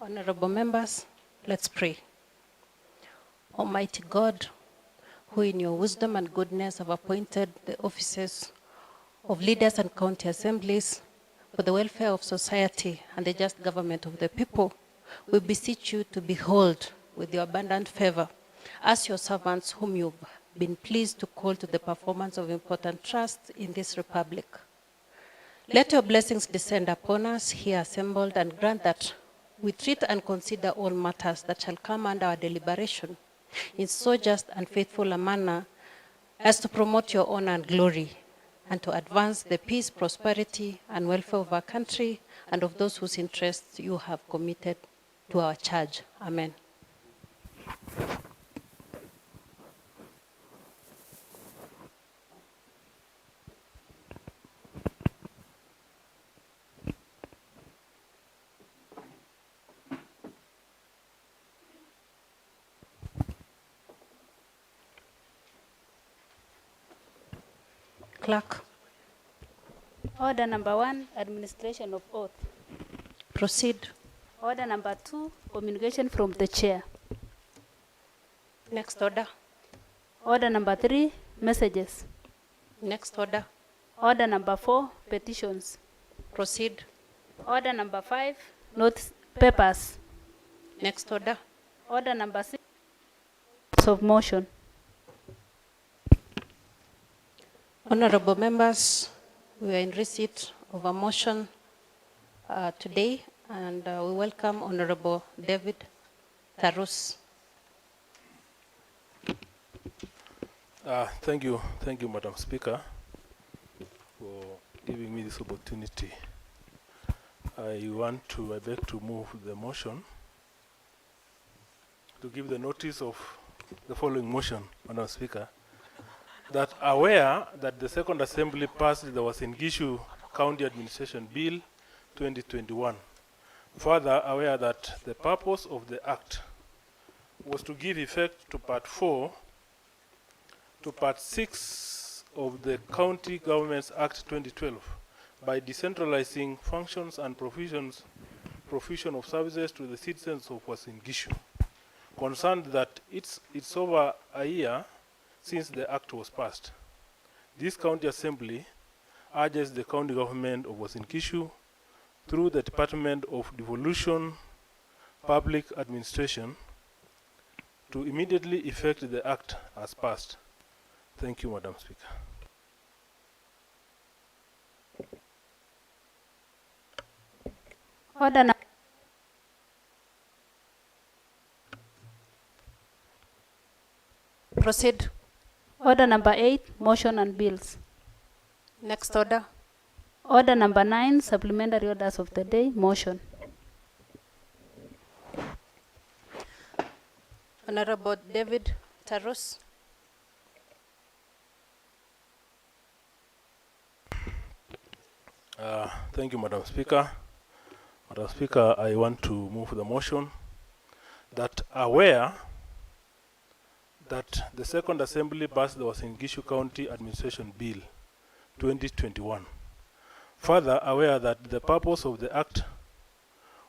Honorable members, let's pray. Almighty God, who in your wisdom and goodness have appointed the offices of leaders and county assemblies for the welfare of society and the just government of the people, we beseech you to behold with your abundant favor us your servants whom you've been pleased to call to the performance of important trusts in this republic. Let your blessings descend upon us here assembled, and grant that we treat and consider all matters that shall come under our deliberation in so just and faithful a manner as to promote your honor and glory, and to advance the peace, prosperity, and welfare of our country and of those whose interests you have committed to our charge. Amen. Clerk, Order number 1, administration of oath. proceed. Order number 2, communication from the chair. Next order. Order number 3, messages. Next order. Order number 4, petitions. Proceed. Order number 5, notes papers. Next order. Order number 6, of motion. Honorable members, we are in receipt of a motion today, and we welcome Honorable David Tarus. Thank you, Madam Speaker, for giving me this opportunity. I beg to move the motion to give the notice of the following motion, Madam Speaker, that aware that the Second Assembly passed the Uasin Gishu County Administration Bill 2021. Further, aware that the purpose of the Act was to give effect to Part 4 to Part 6 of the County Governments Act 2012 by decentralizing functions and provision of services to the citizens of Uasin Gishu. Concerned that it's over a year since the Act was passed, this County Assembly urges the County Government of Uasin Gishu through the Department of Devolution Public Administration to immediately effect the Act as passed. Thank you, Madam Speaker. Order Proceed. Order number 8, motion and bills. Next order. Order number 9, supplementary orders of the day, motion. Honorable David Tarus. Thank you, Madam Speaker. Madam Speaker, I want to move the motion that aware that the Second Assembly passed the Uasin Gishu County Administration Bill 2021. Further, aware that the purpose of the Act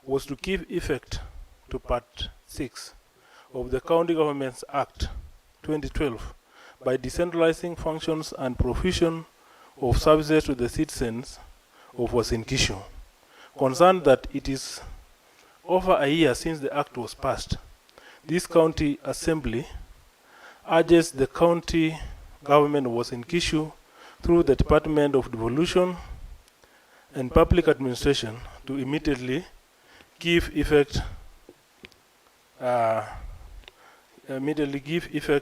was to give effect to Part 6 of the County Governments Act 2012 by decentralizing functions and provision of services to the citizens of Uasin Gishu. Concerned that it is over a year since the Act was passed, this County Assembly urges the County Government of Uasin Gishu through the Department of Devolution and Public Administration to immediately give effect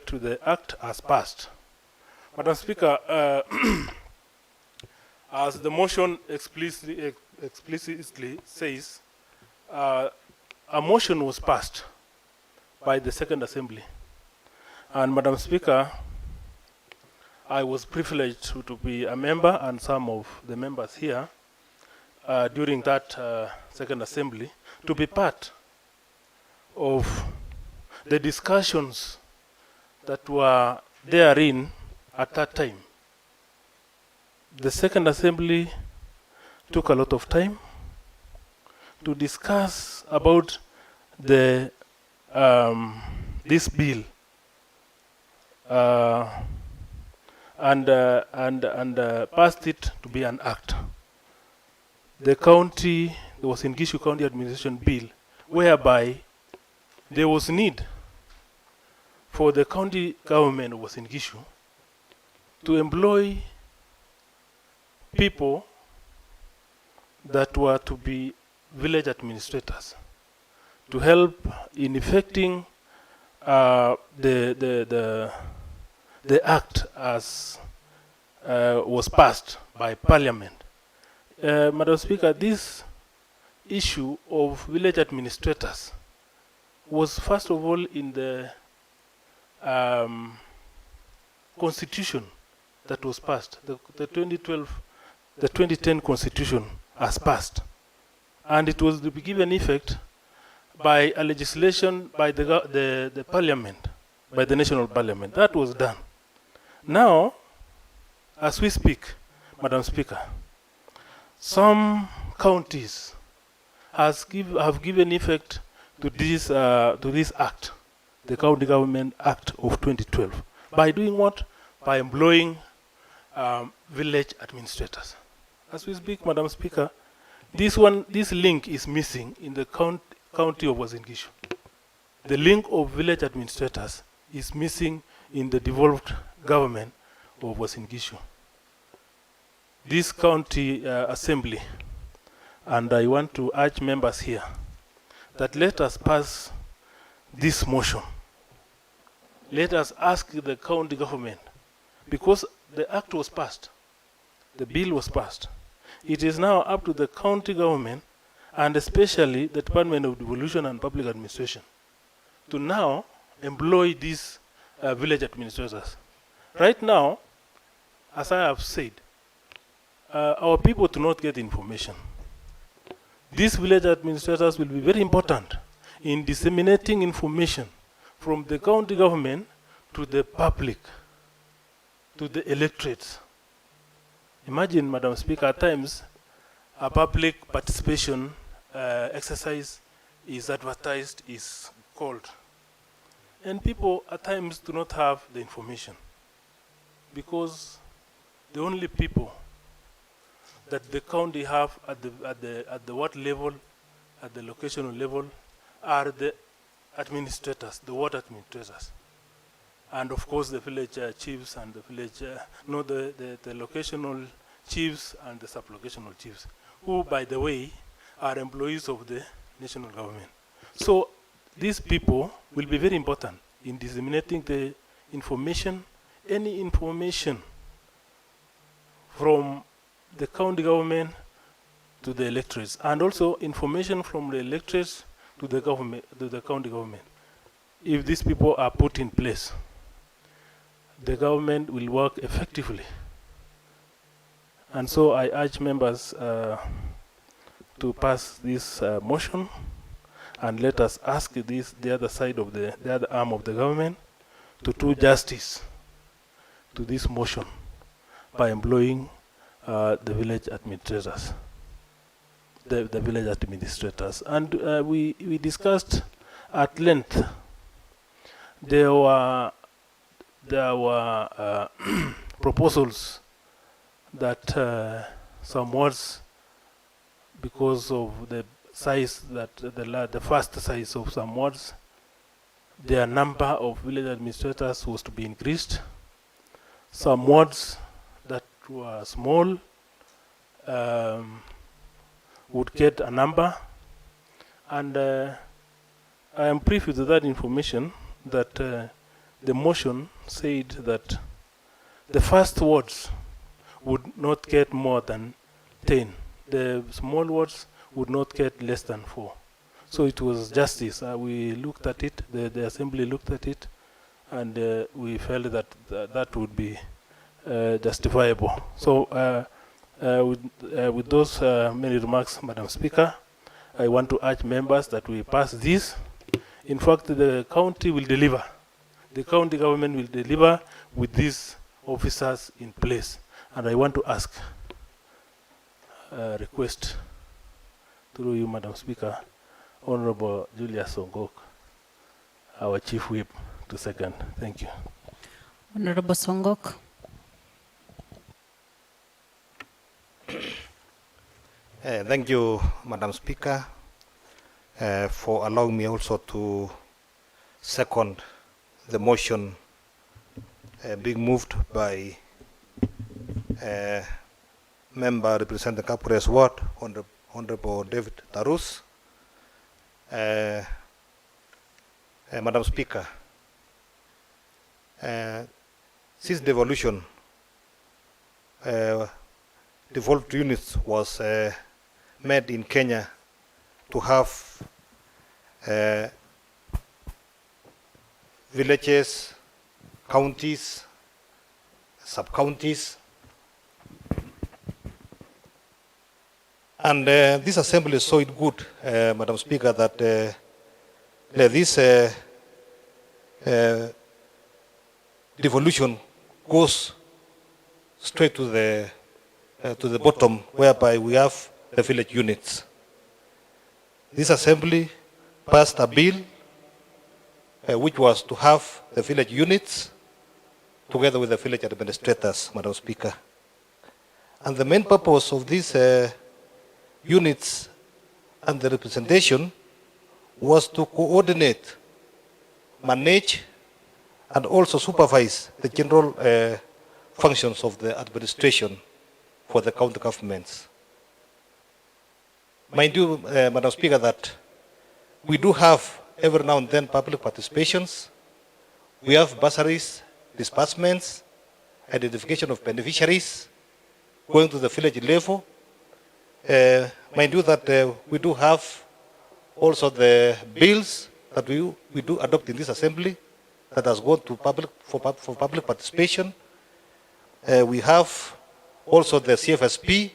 to the Act as passed. Madam Speaker, as the motion explicitly says, a motion was passed by the Second Assembly. And Madam Speaker, I was privileged to be a member, and some of the members here during that Second Assembly, to be part of the discussions that were therein at that time. The Second Assembly took a lot of time to discuss about the this bill and passed it to be an act. The county, there was in Gishu County Administration Bill, whereby there was need for the county government was in Gishu to employ people that were to be village administrators to help in effecting the act as was passed by Parliament. Madam Speaker, this issue of village administrators was first of all in the constitution that was passed, the 2010 constitution as passed. And it was to be given effect by a legislation by the parliament, by the national parliament. That was done. Now, as we speak, Madam Speaker, some counties have given effect to this act, the County Government Act of 2012. By doing what? By employing village administrators. As we speak, Madam Speaker, this link is missing in the county of Uasin Gishu. The link of village administrators is missing in the devolved government of Uasin Gishu. This county assembly, and I want to urge members here that let us pass this motion. Let us ask the county government, because the act was passed, the bill was passed. It is now up to the county government and especially the Department of Devolution and Public Administration to now employ these village administrators. Right now, as I have said, our people do not get information. These village administrators will be very important in disseminating information from the county government to the public, to the electorates. Imagine, Madam Speaker, at times a public participation exercise is advertised, is called. And people at times do not have the information because the only people that the county have at the ward level, at the locational level, are the administrators, the ward administrators. And of course the village chiefs and the village, the locational chiefs and the sub-locational chiefs, who, by the way, are employees of the national government. So these people will be very important in disseminating the information, any information from the county government to the electorates, and also information from the electorates to the government, to the county government. If these people are put in place, the government will work effectively. And so I urge members to pass this motion, and let us ask the other side of the other arm of the government to do justice to this motion by employing the village administrators, the village administrators. And we discussed at length. There were proposals that some wards, because of the size, that the first size of some wards, their number of village administrators was to be increased. Some wards that were small would get a number, and I am privy to that information that the motion said that the first wards would not get more than 10. The small wards would not get less than 4. So it was justice. We looked at it, the assembly looked at it, and we felt that that would be justifiable. So with those many remarks, Madam Speaker, I want to urge members that we pass this. In fact, the county will deliver. The county government will deliver with these officers in place. And I want to ask, request through you, Madam Speaker, Honorable Julius Songok, our Chief Whip, to second. Thank you. Honorable Songok. Thank you, Madam Speaker, for allowing me also to second the motion being moved by member representing Kapolres Ward, Honorable David Tarus. Madam Speaker, since devolution, devolved units was made in Kenya to have villages, counties, sub-counties, and this assembly saw it good, Madam Speaker, that this devolution goes straight to the bottom, whereby we have the village units. This assembly passed a bill which was to have the village units together with the village administrators, Madam Speaker. And the main purpose of these units and the representation was to coordinate, manage, and also supervise the general functions of the administration for the county governments. Mind you, Madam Speaker, that we do have every now and then public participations. We have bursaries, disbursements, identification of beneficiaries, going to the village level. Mind you that we do have also the bills that we do adopt in this assembly that has gone to for public participation. We have also the CFSP,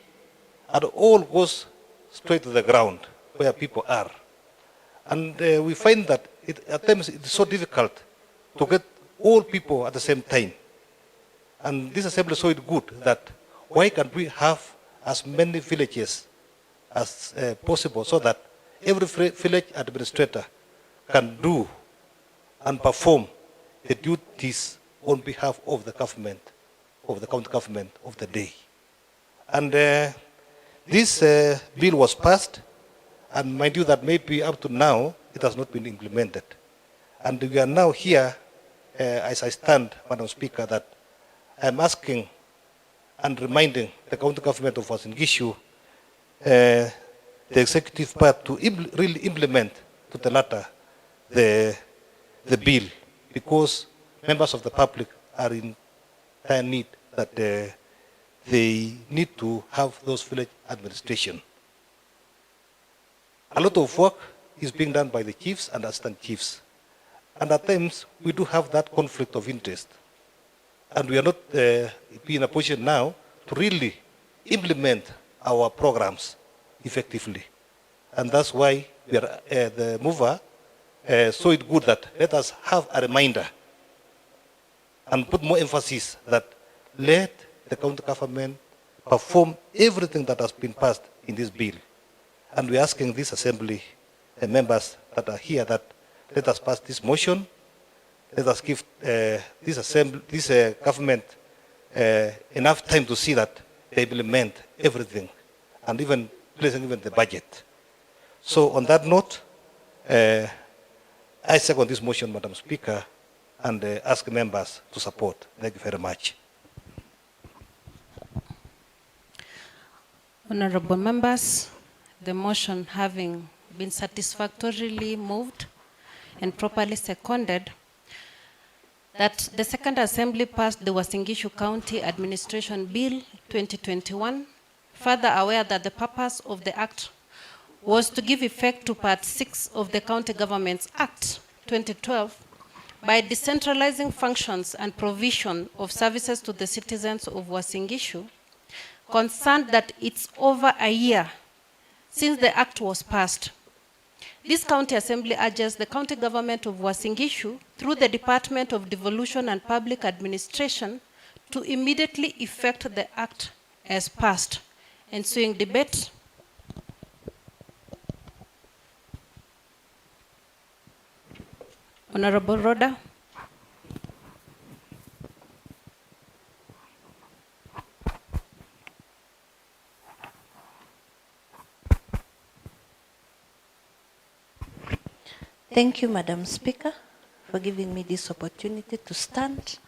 and all goes straight to the ground where people are. And we find that at times it is so difficult to get all people at the same time. And this assembly saw it good that why can't we have as many villages as possible, so that every village administrator can do and perform the duties on behalf of the government, of the county government of the day. And this bill was passed, and mind you that maybe up to now it has not been implemented. And we are now here, as I stand, Madam Speaker, that I'm asking and reminding the county government of Uasin Gishu, the executive part, to really implement to the latter the bill, because members of the public are in dire need that they need to have those village administration. A lot of work is being done by the chiefs and assistant chiefs. And at times, we do have that conflict of interest. And we are not in a position now to really implement our programs effectively. And that's why we are, the mover saw it good that let us have a reminder and put more emphasis that let the county government perform everything that has been passed in this bill. And we're asking this assembly, the members that are here, that let us pass this motion. Let us give this government enough time to see that they implement everything, and even placing even the budget. So on that note, I second this motion, Madam Speaker, and ask members to support. Thank you very much. Honorable members, the motion having been satisfactorily moved and properly seconded, that the Second Assembly passed the Uasin Gishu County Administration Bill 2021, further aware that the purpose of the Act was to give effect to Part 6 of the County Governments Act 2012 by decentralizing functions and provision of services to the citizens of Uasin Gishu, concerned that it's over a year since the Act was passed. This County Assembly urges the County Government of Uasin Gishu, through the Department of Devolution and Public Administration, to immediately effect the Act as passed. Ensuing debate. Honorable Rhoda. Thank you, Madam Speaker, for giving me this opportunity to stand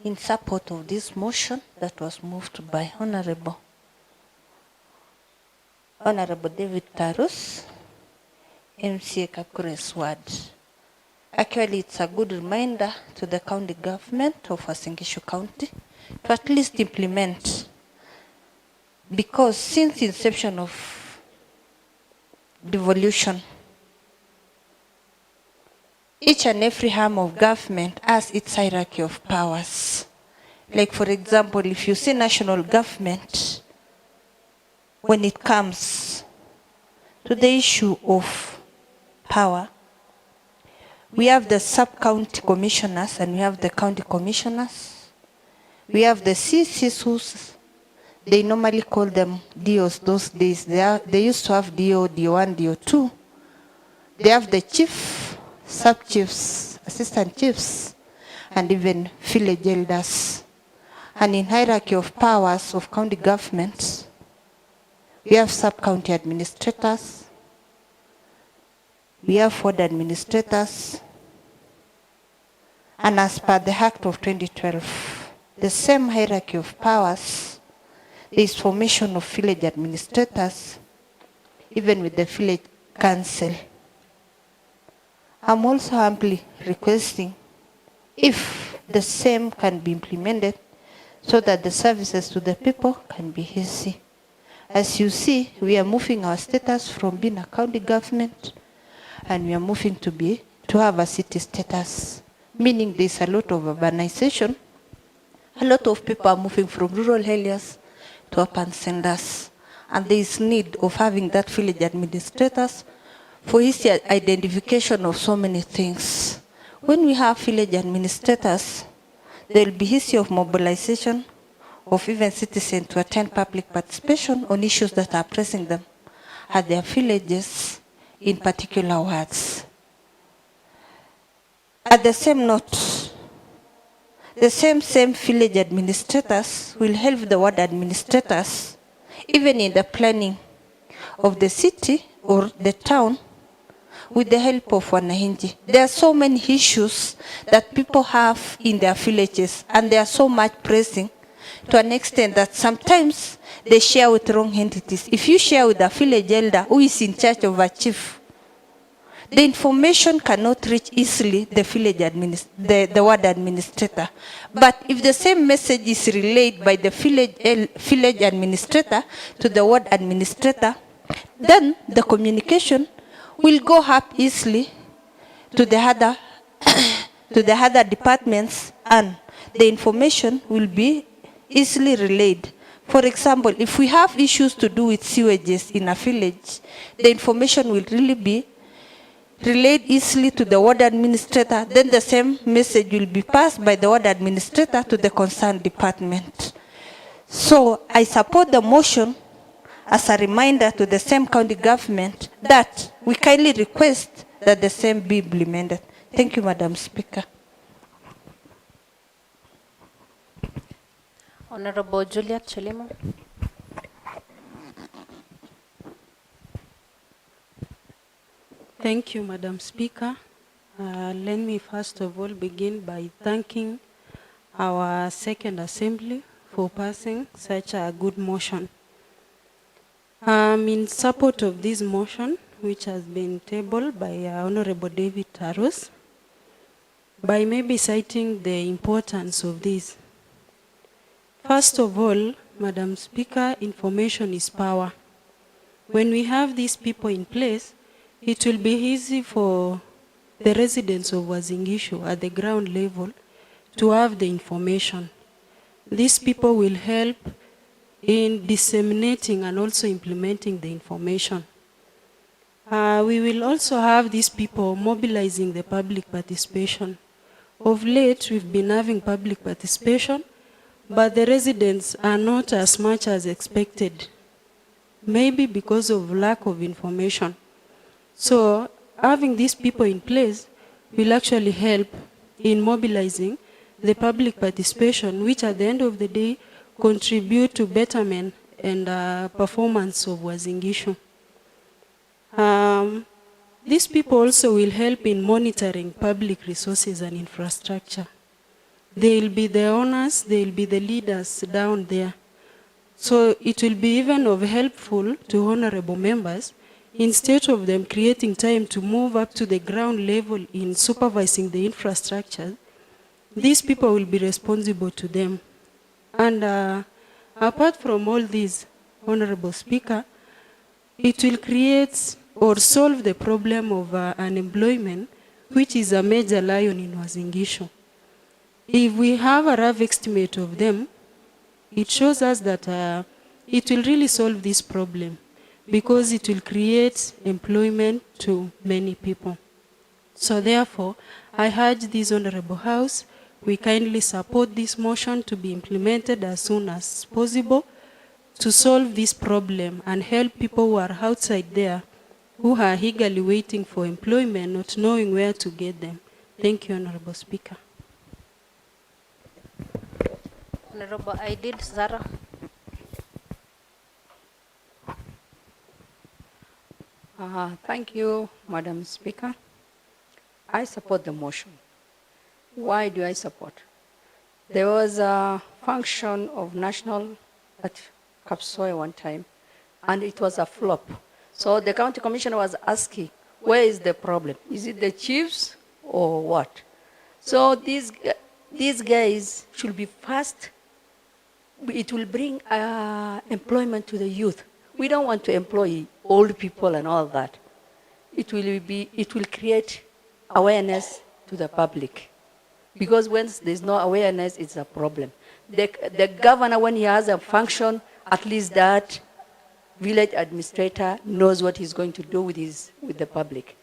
in support of this motion that was moved by Honorable David Tarus, MCA Kakure's ward. Actually, it's a good reminder to the county government of Uasin Gishu County to at least implement, because since inception of devolution, each and every arm of government has its hierarchy of powers. Like, for example, if you see national government, when it comes to the issue of power, we have the sub-county commissioners and we have the county commissioners. We have the CCs, whose they normally call them DOs those days. They used to have DO, DO1, DO2. They have the chief, sub-chiefs, assistant chiefs, and even village elders. And in hierarchy of powers of county governments, we have sub-county administrators, we have ward administrators, and as per the Act of 2012, the same hierarchy of powers, there is formation of village administrators, even with the village council. I'm also humbly requesting if the same can be implemented so that the services to the people can be easy. As you see, we are moving our status from being a county government and we are moving to have a city status, meaning there's a lot of urbanization. A lot of people are moving from rural areas to urban centers, and there is need of having that village administrators for easy identification of so many things. When we have village administrators, there will be easy of mobilization of even citizens to attend public participation on issues that are pressing them at their villages in particular wards. At the same note, the same village administrators will help the ward administrators even in the planning of the city or the town with the help of wananchi. There are so many issues that people have in their villages, and they are so much pressing to an extent that sometimes they share with wrong entities. If you share with a village elder who is in charge of a chief, the information cannot reach easily the village the ward administrator. But if the same message is relayed by the village administrator to the ward administrator, then the communication will go up easily to the other to the other departments, and the information will be easily relayed. For example, if we have issues to do with sewages in a village, the information will really be relayed easily to the ward administrator, then the same message will be passed by the ward administrator to the concerned department. So I support the motion as a reminder to the same county government that we kindly request that the same be implemented. Thank you, Madam Speaker. Honorable Juliet Chelimo. Thank you, Madam Speaker. Let me first of all begin by thanking our second assembly for passing such a good motion. I'm in support of this motion, which has been tabled by Honorable David Tarus, by maybe citing the importance of this. First of all, Madam Speaker, information is power. When we have these people in place, it will be easy for the residents of Uasin Gishu at the ground level to have the information. These people will help in disseminating and also implementing the information. We will also have these people mobilizing the public participation. Of late, we've been having public participation, but the residents are not as much as expected, maybe because of lack of information. So having these people in place will actually help in mobilizing the public participation, which at the end of the day contribute to betterment and performance of Uasin Gishu. These people also will help in monitoring public resources and infrastructure. They will be the owners, they will be the leaders down there. So it will be even of helpful to honorable members instead of them creating time to move up to the ground level in supervising the infrastructure. These people will be responsible to them. And apart from all these, Honorable Speaker, it will create or solve the problem of unemployment, which is a major lion in Uasin Gishu. If we have a rough estimate of them, it shows us that it will really solve this problem because it will create employment to many people. So therefore, I urge this Honorable House, we kindly support this motion to be implemented as soon as possible to solve this problem and help people who are outside there who are eagerly waiting for employment, not knowing where to get them. Thank you, Honorable Speaker. Honorable Aidid Zara. Thank you, Madam Speaker. I support the motion. Why do I support? There was a function of national at Kapsoy one time, and it was a flop. So the county commissioner was asking, where is the problem? Is it the chiefs or what? So these guys should be fast. It will bring employment to the youth. We don't want to employ old people and all that. It will create awareness to the public. Because once there's no awareness, it's a problem. The governor, when he has a function, at least that village administrator knows what he's going to do with the public.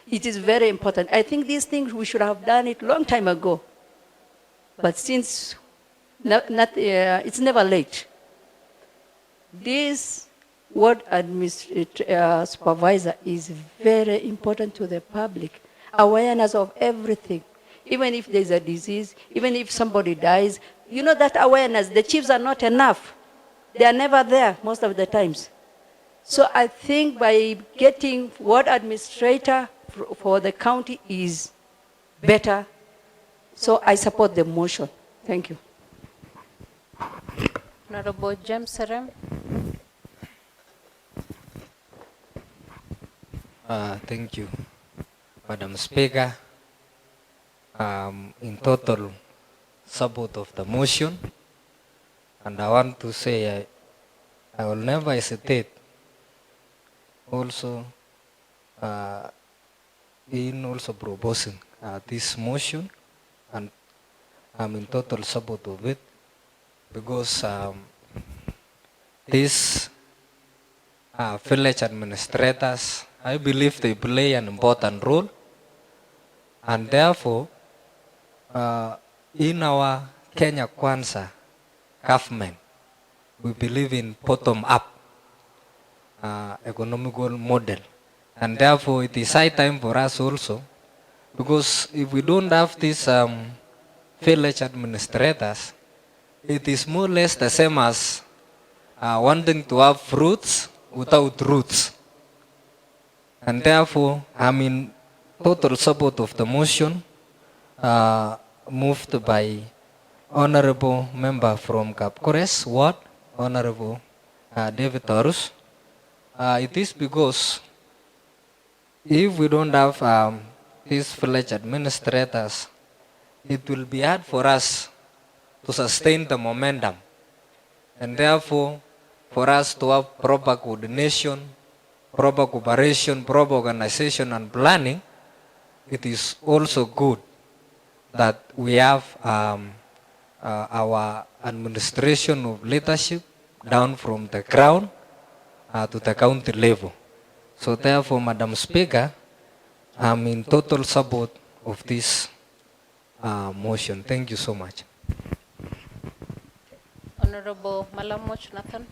It is very important. I think these things we should have done it long time ago. But since it's never late. This ward supervisor is very important to the public. Awareness of everything. Even if there's a disease, even if somebody dies, you know that awareness, the chiefs are not enough. They are never there most of the times. So I think by getting ward administrator for the county is better. So I support the motion. Thank you. Honorable James Serem. Thank you, Madam Speaker. In total support of the motion, and I want to say I will never hesitate also in also proposing this motion, and I'm in total support of it because these village administrators, I believe they play an important role, and therefore in our Kenya Kwanza government, we believe in bottom-up economical model. And therefore, it is high time for us also, because if we don't have these village administrators, it is more or less the same as wanting to have fruits without roots. And therefore, I'm in total support of the motion moved by Honorable Member from Kapkores Ward, Honorable David Torus. It is because if we don't have these village administrators, it will be hard for us to sustain the momentum. And therefore, for us to have proper coordination, proper cooperation, proper organization and planning, it is also good that we have our administration of leadership down from the ground to the county level. So therefore, Madam Speaker, I'm in total support of this motion. Thank you so much. Honorable Malamoch Nathan.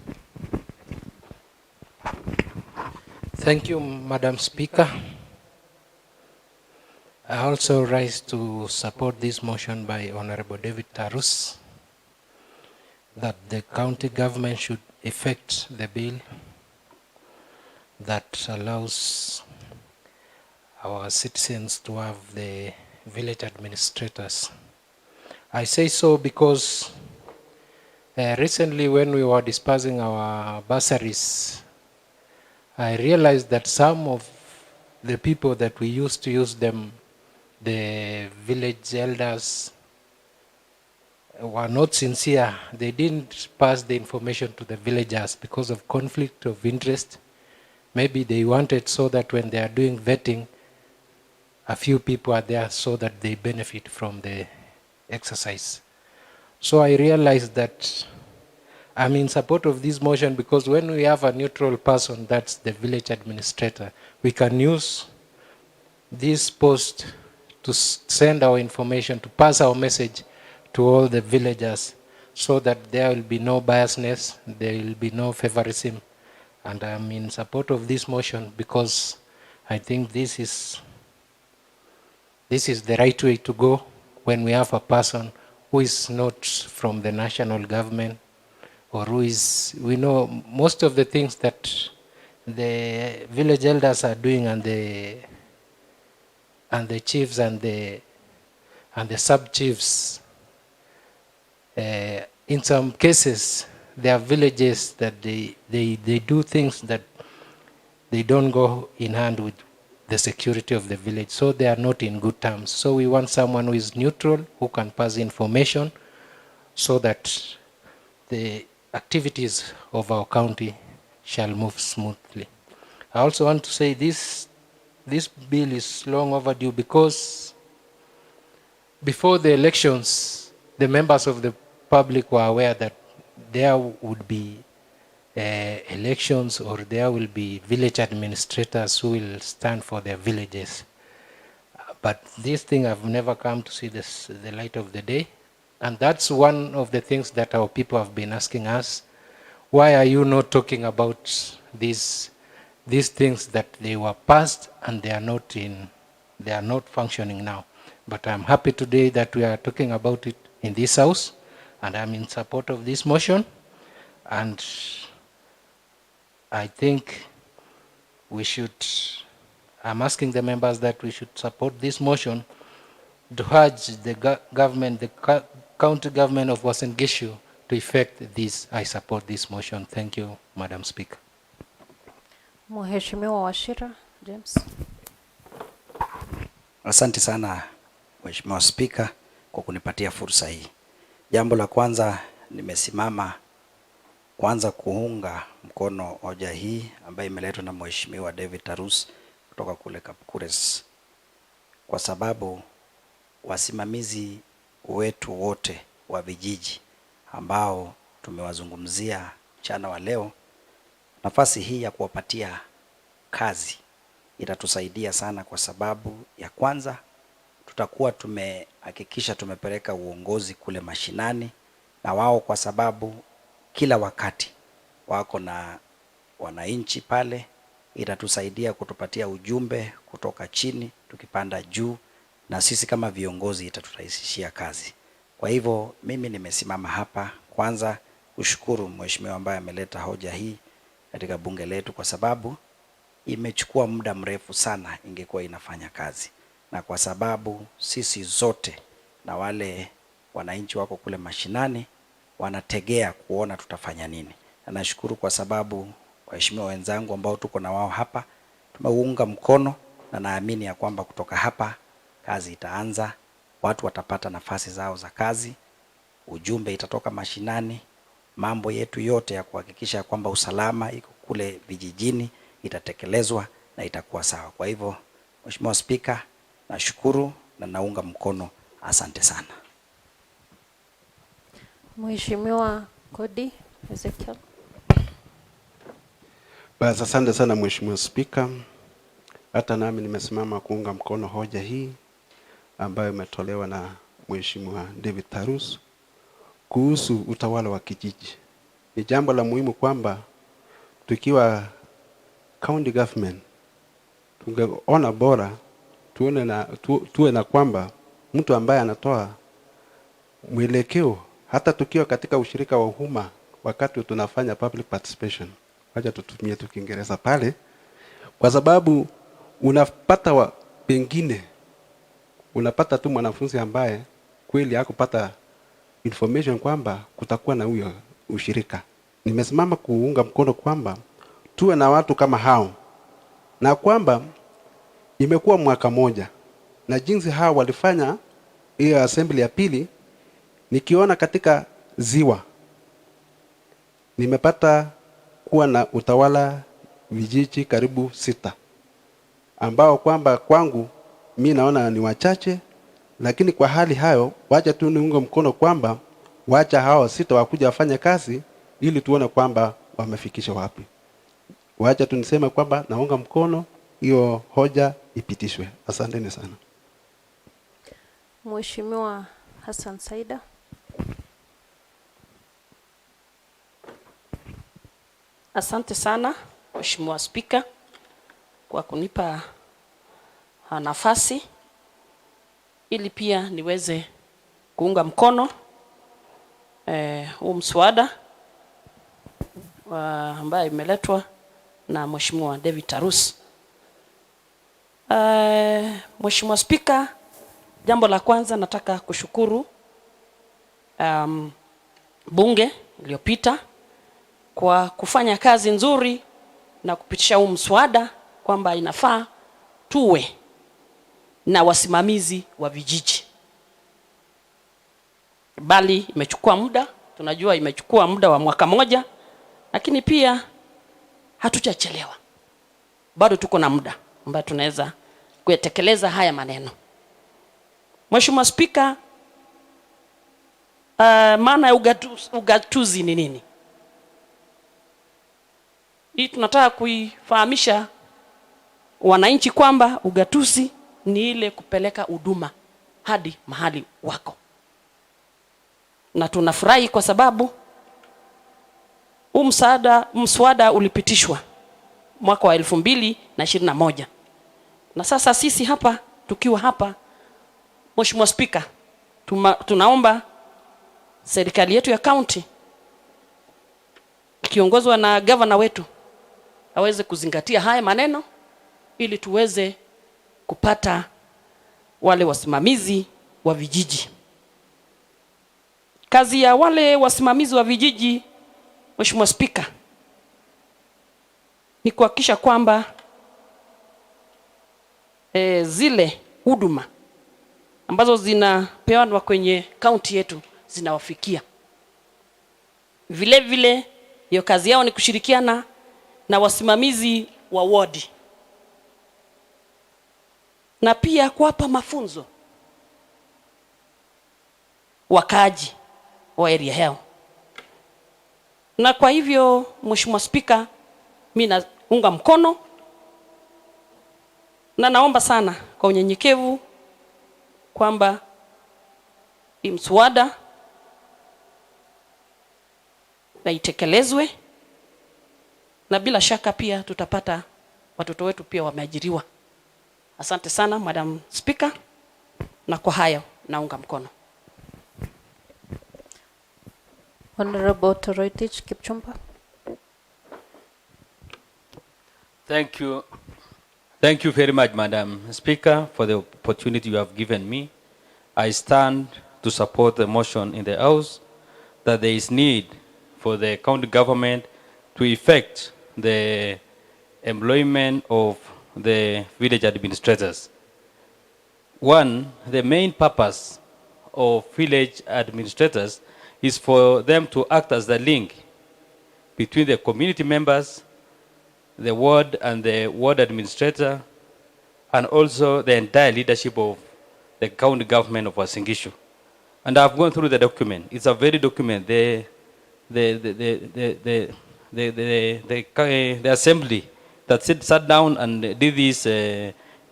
Thank you, Madam Speaker. I also rise to support this motion by Honorable David Tarus that the county government should effect the bill that allows our citizens to have the village administrators. I say so because recently when we were dispersing our bursaries, I realized that some of the people that we used to use them, the village elders, were not sincere. They didn't pass the information to the villagers because of conflict of interest. Maybe they wanted so that when they are doing vetting, a few people are there so that they benefit from the exercise. So I realized that I'm in support of this motion because when we have a neutral person, that's the village administrator, we can use this post to send our information, to pass our message to all the villagers so that there will be no biasness, there will be no favorism. And I'm in support of this motion because I think this is the right way to go when we have a person who is not from the national government, or who is, we know most of the things that the village elders are doing, and the chiefs and the sub-chiefs. In some cases, there are villages that they do things that they don't go in hand with the security of the village, so they are not in good terms. So we want someone who is neutral, who can pass information so that the activities of our county shall move smoothly. I also want to say this bill is long overdue because before the elections, the members of the public were aware that there would be elections, or there will be village administrators who will stand for their villages. But this thing have never come to see the light of the day. And that's one of the things that our people have been asking us. Why are you not talking about these things that they were passed and they are not functioning now? But I'm happy today that we are talking about it in this house, and I'm in support of this motion. And I think I'm asking the members that we should support this motion to urge the government, the county government of Uasin Gishu to effect this. I support this motion. Thank you, Madam Speaker. Mheshimiwa Wachira James. Asante sana Mheshimiwa Spika kwa kunipatia fursa hii. Jambo la kwanza, nimesimama kwanza kuunga mkono hoja hii ambayo imeletwa na Mheshimiwa David Tarus kutoka kule Kapkures, kwa sababu wasimamizi wetu wote wa vijiji ambao tumewazungumzia mchana wa leo, nafasi hii ya kuwapatia kazi itatusaidia sana, kwa sababu ya kwanza tutakuwa tumehakikisha tumepeleka uongozi kule mashinani, na wao kwa sababu kila wakati wako na wananchi pale, itatusaidia kutupatia ujumbe kutoka chini tukipanda juu, na sisi kama viongozi itaturahisishia kazi. Kwa hivyo mimi nimesimama hapa kwanza kushukuru mheshimiwa ambaye ameleta hoja hii katika bunge letu, kwa sababu imechukua muda mrefu sana ingekuwa inafanya kazi, na kwa sababu sisi zote na wale wananchi wako kule mashinani wanategea kuona tutafanya nini. Na nashukuru kwa sababu waheshimiwa wenzangu ambao tuko na wao hapa tumeunga mkono, na naamini ya kwamba kutoka hapa kazi itaanza, watu watapata nafasi zao za kazi, ujumbe itatoka mashinani, mambo yetu yote ya kuhakikisha kwamba usalama iko kule vijijini itatekelezwa na itakuwa sawa. Kwa hivyo Mheshimiwa Spika, nashukuru na naunga mkono. Asante sana. Mheshimiwa Kodi Ezekiel. Basi asante sana Mheshimiwa Spika. Hata nami nimesimama kuunga mkono hoja hii ambayo imetolewa na Mheshimiwa David Tarus kuhusu utawala wa kijiji. Ni jambo la muhimu kwamba tukiwa county government tungeona bora tuwe na kwamba mtu ambaye anatoa mwelekeo, hata tukiwa katika ushirika wa umma, wakati tunafanya public participation, wacha tutumie tu Kiingereza pale, kwa sababu unapata pengine unapata tu mwanafunzi ambaye kweli hakupata information kwamba kutakuwa na huyo ushirika. Nimesimama kuunga mkono kwamba tuwe na watu kama hao, na kwamba imekuwa mwaka moja na jinsi hao walifanya hiyo assembly ya pili, nikiona katika ziwa nimepata kuwa na utawala vijiji karibu 6 ambao kwamba kwangu mi naona ni wachache, lakini kwa hali hayo wacha tu niunge mkono kwamba wacha hao 6 wakuja wafanye kazi ili tuone kwamba wamefikisha wapi. Wacha tu niseme kwamba naunga mkono hiyo hoja ipitishwe. Asanteni sana. Mheshimiwa Hassan Saida. Asante sana Mheshimiwa Spika kwa kunipa nafasi ili pia niweze kuunga mkono huu mswada ambaye imeletwa na Mheshimiwa David Tarus. Mheshimiwa Spika, jambo la kwanza nataka kushukuru bunge iliyopita kwa kufanya kazi nzuri na kupitisha huu mswada kwamba inafaa tuwe na wasimamizi wa vijiji. Bali imechukua muda, tunajua imechukua muda wa mwaka moja, lakini pia hatujachelewa. Bado tuko na muda ambao tunaweza kutekeleza haya maneno. Mheshimiwa Spika, maana ya ugatuzi ni nini? Hii tunataka kuifahamisha wananchi kwamba ugatuzi ni ile kupeleka huduma hadi mahali wako. Na tunafurahi kwa sababu mswada ulipitishwa mwaka wa 2021. Na sasa sisi hapa tukiwa hapa, Mheshimiwa Spika, tunaomba serikali yetu ya county kiongozwa na governor wetu aweze kuzingatia haya maneno ili tuweze kupata wale wasimamizi wa vijiji. Kazi ya wale wasimamizi wa vijiji, Mheshimiwa Spika, ni kuhakikisha kwamba zile huduma ambazo zinapeanwa kwenye kaunti yetu zinawafikia. Vile vile hiyo kazi yao ni kushirikiana na wasimamizi wa wadi na pia kuwapa mafunzo wakaaji wa area yao. Na kwa hivyo Mheshimiwa Spika, mimi naunga mkono na naomba sana kwa unyenyekevu kwamba hii mswada na itekelezwe, na bila shaka pia tutapata watoto wetu pia wameajiriwa. Asante sana Madam Speaker, na kwa hayo naunga mkono. Honorable Toroitich Kipchumba. Thank you. Thank you very much, Madam Speaker, for the opportunity you have given me. I stand to support the motion in the House that there is need for the county government to effect the employment of the village administrators. One, the main purpose of village administrators is for them to act as the link between the community members, the ward and the ward administrator, and also the entire leadership of the county government of Uasin Gishu. And I've gone through the document. It's a very document. The assembly that sat down and did this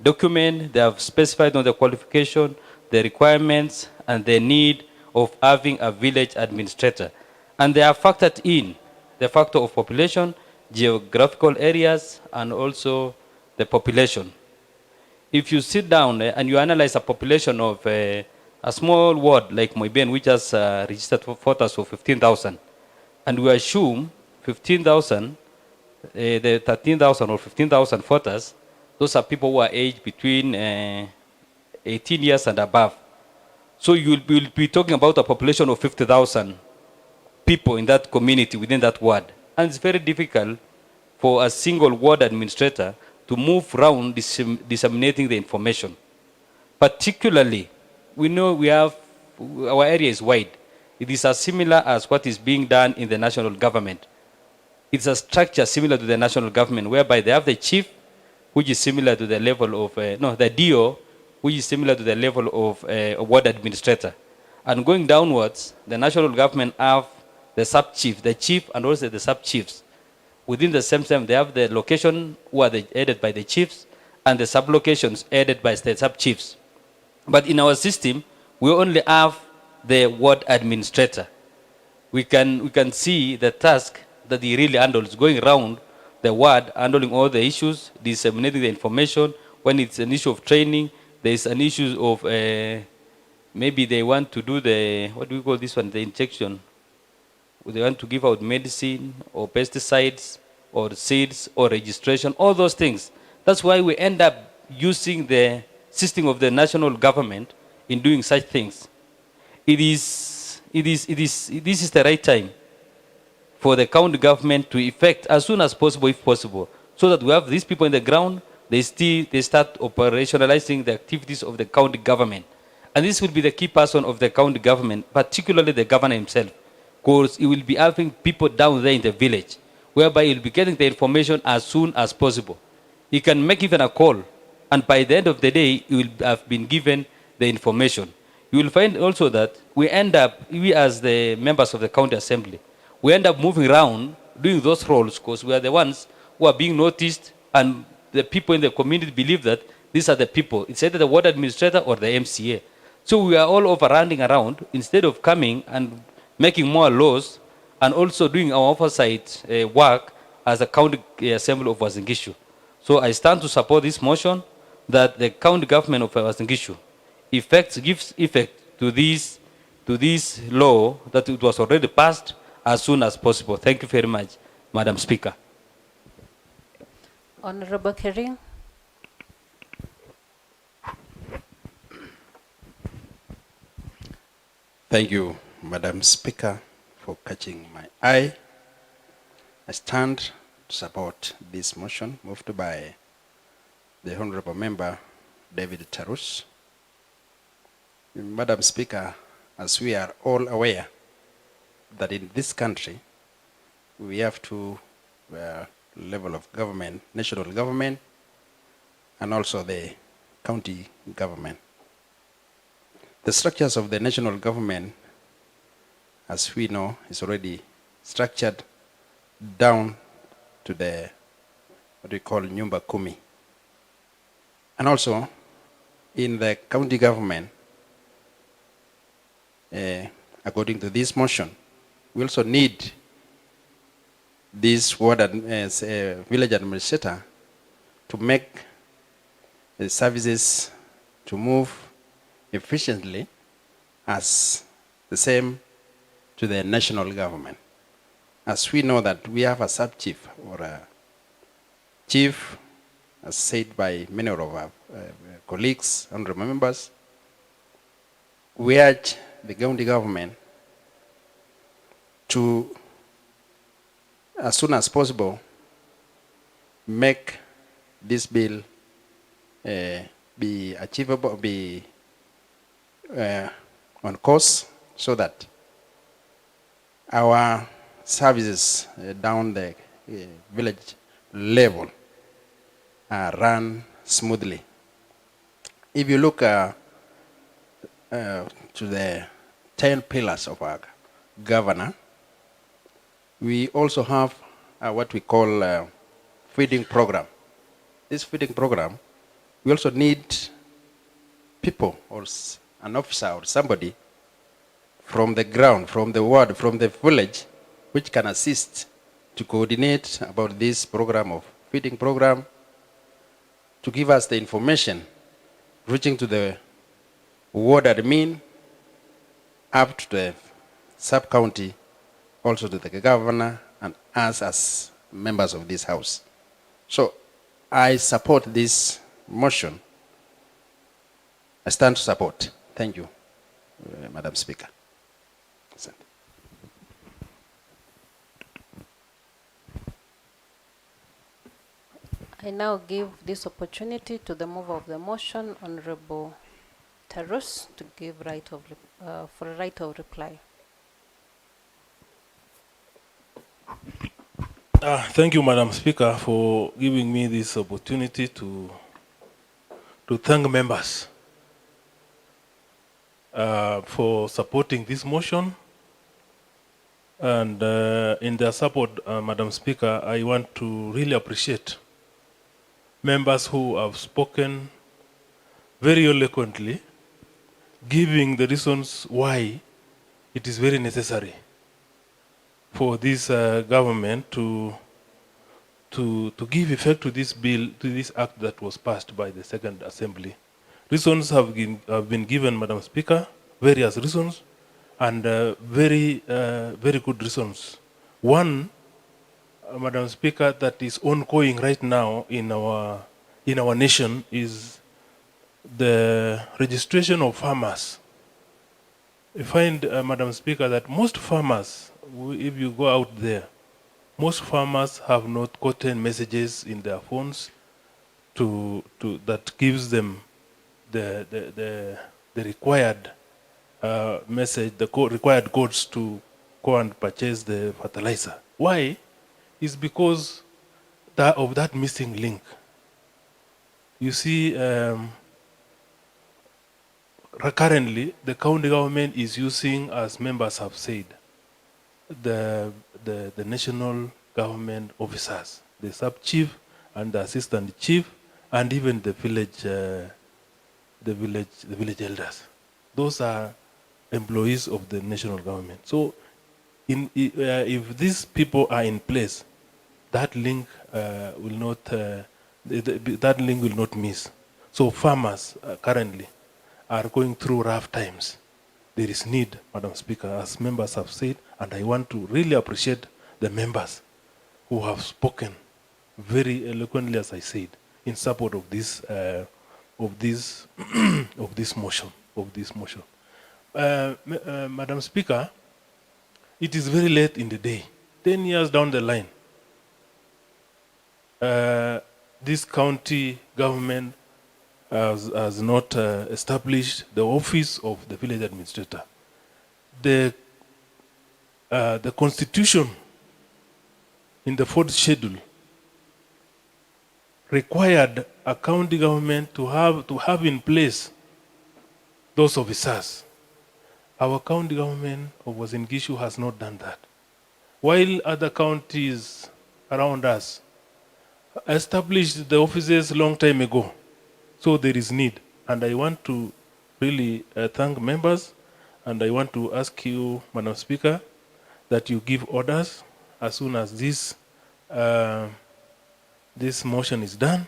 document, they have specified on the qualification, the requirements, and the need of having a village administrator. And they have factored in the factor of population, geographical areas, and also the population. if you sit down and you analyze a population of a small ward like Moiben, which has registered voters of 15,000, and we assume 15,000, the 13,000 or 15,000 voters, those are people who are aged between 18 years and above. So you'll be talking about a population of 50,000 people in that community, within that ward. And it's very difficult for a single ward administrator to move around disseminating the information. Particularly, we know our area is wide. It is as similar as what is being done in the national government. It's a structure similar to the national government, whereby they have the chief, which is similar to the level of, the DO, which is similar to the level of a ward administrator. And going downwards, the national government have the sub-chief, the chief, and also the sub-chiefs. Within the same time, they have the location who are headed by the chiefs, and the sub-locations headed by the sub-chiefs. But in our system, we only have the ward administrator. We can see the task that he really handles, going around the ward, handling all the issues, disseminating the information. When it's an issue of training, there's an issue of maybe they want to do the, what do we call this one, the injection. They want to give out medicine or pesticides or seeds or registration, all those things. That's why we end up using the system of the national government in doing such things. This is the right time for the county government to effect as soon as possible, if possible, so that we have these people in the ground, they start operationalizing the activities of the county government. And this will be the key person of the county government, particularly the governor himself, because he will be having people down there in the village, whereby he'll be getting the information as soon as possible. He can make even a call, and by the end of the day, he will have been given the information. You will find also that we as the members of the county assembly, we end up moving around doing those roles because we are the ones who are being noticed, and the people in the community believe that these are the people. It's either the ward administrator or the MCA. So we are all over running around instead of coming and making more laws and also doing our oversight work as a county assembly of Uasin Gishu. So I stand to support this motion that the county government of Uasin Gishu gives effect to this law that it was already passed as soon as possible. Thank you very much, Madam Speaker. Honorable Kering. Thank you, Madam Speaker, for catching my eye. I stand to support this motion moved by the Honorable Member David Tarus. Madam Speaker, as we are all aware that in this country we have two level of government, national government and also the county government. The structures of the national government, as we know, is already structured down to the, what we call Nyumba Kumi. And also, in the county government, according to this motion, we also need this village administrator to make the services to move efficiently as the same to the national government. As we know that we have a sub-chief or a chief, as said by many of our colleagues and members, we urge the county government to, as soon as possible, make this bill be achievable, be on course, so that our services down the village level are run smoothly. If you look to the 10 pillars of our governor, we also have what we call feeding program. This feeding program, we also need people or an officer or somebody from the ground, from the ward, from the village, which can assist to coordinate about this program of feeding program, to give us the information reaching to the ward admin, up to the sub-county, also to the governor, and us as members of this house. So I support this motion. I stand to support. Thank you, Madam Speaker. I now give this opportunity to the mover of the motion, Honorable Tarus, to give for a right of reply. Thank you, Madam Speaker, for giving me this opportunity to thank members for supporting this motion. And in their support, Madam Speaker, I want to really appreciate members who have spoken very eloquently, giving the reasons why it is very necessary for this government to give effect to this bill, to this act that was passed by the Second Assembly. Reasons have been given, Madam Speaker, various reasons, and very good reasons. One, Madam Speaker, that is ongoing right now in our nation is the registration of farmers. You find, Madam Speaker, that most farmers, if you go out there, most farmers have not gotten messages in their phones that gives them the required message, the required codes to go and purchase the fertilizer. Why? Is because of that missing link. You see, currently the county government is using, as members have said, the national government officers, the sub-chief and the assistant chief, and even the village elders. Those are employees of the national government. So, if these people are in place, that link will not miss. So farmers currently are going through rough times. There is need, Madam Speaker, as members have said, and I want to really appreciate the members who have spoken very eloquently, as I said, in support of this motion. Madam Speaker, it is very late in the day. 10 years down the line, this county government has not established the office of the village administrator. The constitution in the 4th schedule required a county government to have in place those officers. Our county government of Uasin Gishu has not done that. While other counties around us established the offices a long time ago, so there is need. And I want to really thank members, and I want to ask you, Madam Speaker, that you give orders as soon as this motion is done.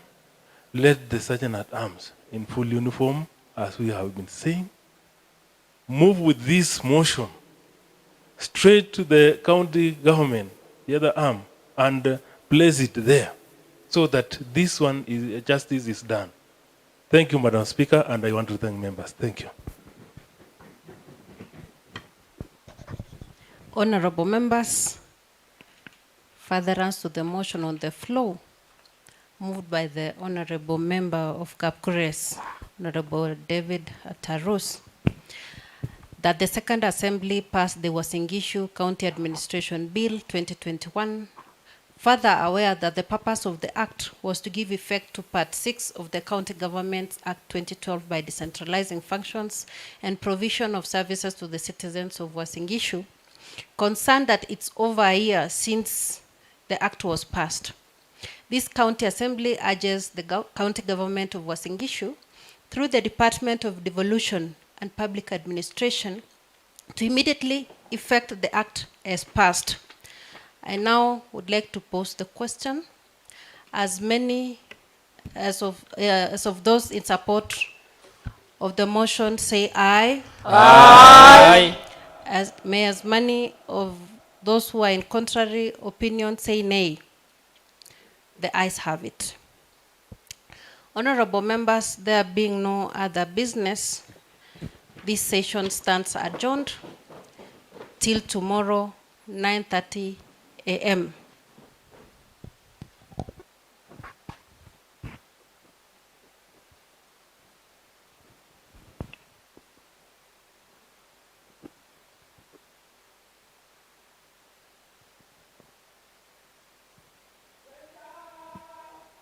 Let the Sergeant at Arms in full uniform, as we have been saying, move with this motion straight to the county government, the other arm, and place it there so that this one justice is done. Thank you, Madam Speaker, and I want to thank members. Thank you. Honorable members, furtherance to the motion on the floor, moved by the Honorable Member of Kapkures, Honorable David Tarus, that the Second Assembly pass the Uasin Gishu County Administration Bill 2021, further aware that the purpose of the Act was to give effect to Part 6 of the County Government Act 2012 by decentralizing functions and provision of services to the citizens of Uasin Gishu, concerned that it's over a year since the Act was passed. This County Assembly urges the County Government of Uasin Gishu, through the Department of Devolution and Public Administration, to immediately effect the Act as passed. I now would like to pose the question. As many as of those in support of the motion say aye. Aye. May as many of those who are in contrary opinion say nay. The ayes have it. Honorable members, there being no other business, this session stands adjourned till tomorrow, 9:30 a.m.